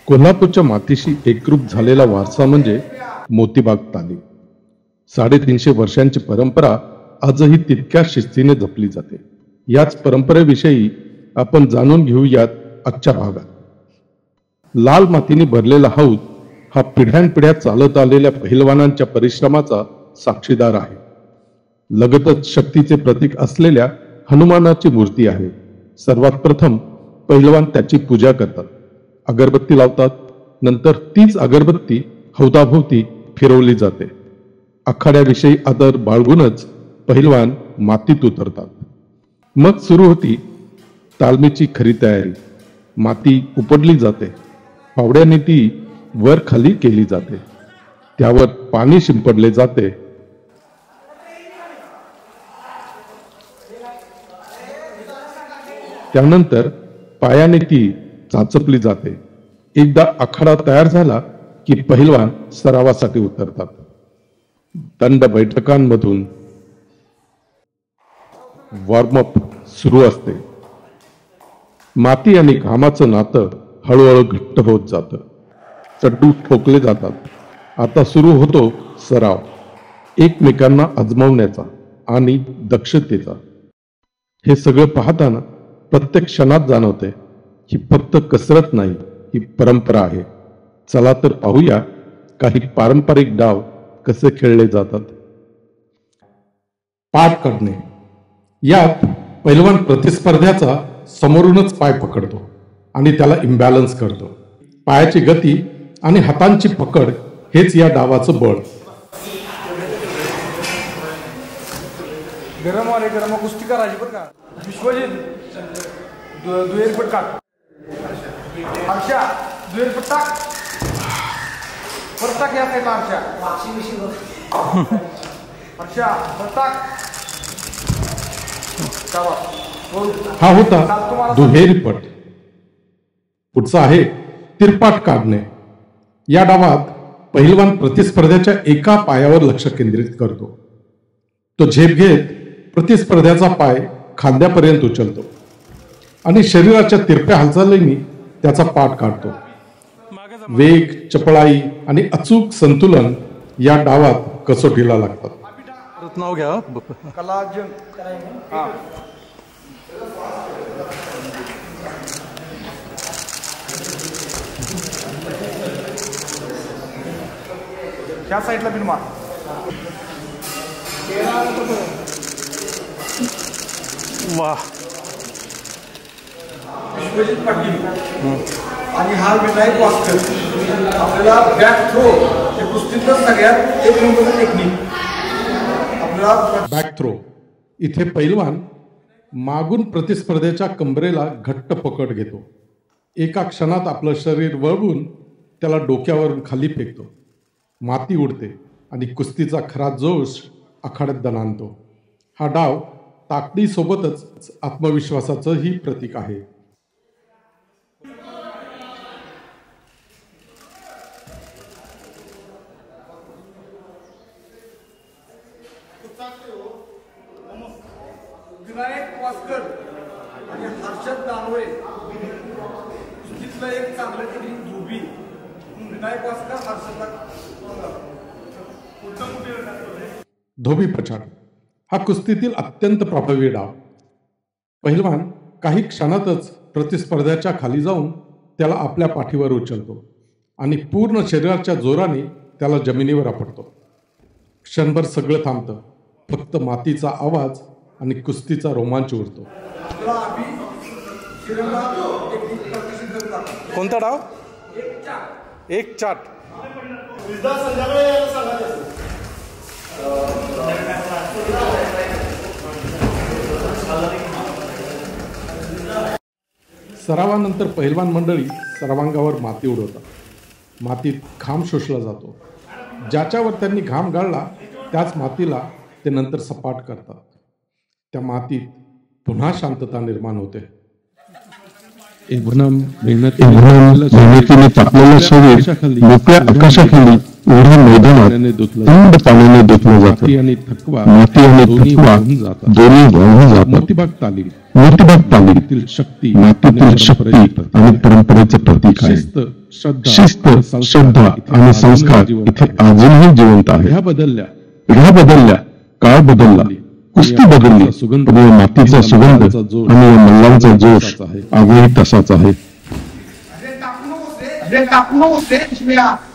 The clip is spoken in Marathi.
कोल्हापूरच्या मातीशी एकरूप झालेला वारसा म्हणजे मोतीबाग तालीम. 350 वर्षांची परंपरा आजही तितक्या शिस्तीने जपली जाते. याच परंपरेविषयी आपण जाणून घेऊयात आजच्या भागात. लाल मातीने भरलेला हौद हा पिढ्यानपिढ्या चालत आलेल्या पहिलवानांच्या परिश्रमाचा साक्षीदार आहे. लगतच शक्तीचे प्रतीक असलेल्या हनुमानाची मूर्ती आहे. सर्वात प्रथम पहिलवान त्याची पूजा करतात, अगरबत्ती लावतात. नंतर तीच अगरबत्ती हौदाभोवती फिरवली जाते. आखाड्याविषयी आदर बाळगूनच पहिलवान मातीत उतरतात. मग सुरू होती तालमीची खरी तयारी. माती उपडली जाते, फावड्याने ती वर खाली केली जाते, त्यावर पाणी शिंपडले जाते. त्यानंतर पायाने ती चाचपली जाते. एकदा आखाडा तयार झाला की पहिलवान सरावासाठी उतरतात. दंड बैठकांमधून वॉर्मअप सुरू असते. माती आणि घामाचं नातं हळूहळू घट्ट होत जातं. चड्डू ठोकले जातात. आता सुरू होतो सराव, एकमेकांना आजमावण्याचा आणि दक्षतेचा. हे सगळं पाहताना प्रत्येक क्षणात जाणवते ही फक्त कसरत नाही, ही परंपरा आहे. चला तर पाहूया काही पारंपरिक डाव कसे खेळले जातात. पाठ काढणे. यात पहिलवान प्रतिस्पर्ध्याचा समोरूनच पाय पकडतो आणि त्याला इम्बॅलन्स करतो. पायाची गती आणि हातांची पकड हेच या डावाचं बळ. गरम कुस्ती करायची बरं का. विश्वजित दुहेरी पट काढ. हर्षा दुहेरी पट टाक. परत टाक. या साईडला हर्षा. हर्षा परत टाक. हा होता दुहेरी पट. पुढचा आहे तिरपाट काढणे. या डावात पहिलवान प्रतिस्पर्ध्याच्या एका पायावर लक्ष केंद्रित करतो. तो झेप घेत प्रतिस्पर्ध्याचा पाय खांद्यापर्यंत उचलतो आणि शरीराच्या तिरप्या हालचालींनी त्याचा पाठ काढतो. वेग, चपळाई आणि अचूक संतुलन या डावात कसोटीला लागतात. नाव घ्या. ह्या साईडला बिन मार. वाह. विश्वजित पाटील आणि हा विनायक वास्कर. आपल्याला बॅक थ्रो हे कुस्तीतच सगळ्यात एक नंबरचं टेक्निक. आपल्याला बॅक थ्रो. इथे पहिलवान मागून प्रतिस्पर्ध्याच्या कंबरेला घट्ट पकड घेतो. एका क्षणात आपलं शरीर वळवून त्याला डोक्यावरून खाली फेकतो. माती उडते आणि कुस्तीचा खरा जोश आखाड्यात दणाणतो. हा डाव ताकदीसोबतच आत्मविश्वासाचंही प्रतीक आहे. विनायक वास्कर आणि हर्षद दानवे कुस्तीतलं एक चांगलं टेक्निक धोबी. विनायक वास्कर हर्षदला धोबी पछाड हा कुस्तीतील अत्यंत प्रभावी डाव. पहिलवान काही क्षणातच प्रतिस्पर्ध्याच्या खाली जाऊन त्याला आपल्या पाठीवर उचलतो आणि पूर्ण शरीराच्या जोराने त्याला जमिनीवर आपटतो. क्षणभर सगळं थांबतं. फक्त मातीचा आवाज आणि कुस्तीचा रोमांच उरतो. कोणता डाव? एक चाट. सरावानंतर पहिलवान मंडळी सर्वांगावर माती उडवतात. मातीत घाम शोषला जातो. ज्याच्यावर त्यांनी घाम गाळला त्याच मातीला ते नंतर सपाट करतात. त्या मातीत पुन्हा शांतता निर्माण होते. मेहनतीने तापलेलं शरीर मोकळ्या आकाशाखाली एवढ्या मैदानात थंड पाण्याने धुतलं जातं. माती आणि थकवा दोन्ही वाहून जातात. मोतीबाग तालीम शक्ती शक्ती मातीतील शक्ती आणि परंपरेचं प्रतीक आहे. शिस्त, श्रद्धा आणि संस्कार इथे अजूनही जिवंत आहे. ह्या बदलल्या, काळ बदलला, कुस्ती बदलली, पण या मातीचा सुगंध आणि या मल्लांचा जोश आजही तसाच आहे. Recapnou, deixa eu ver.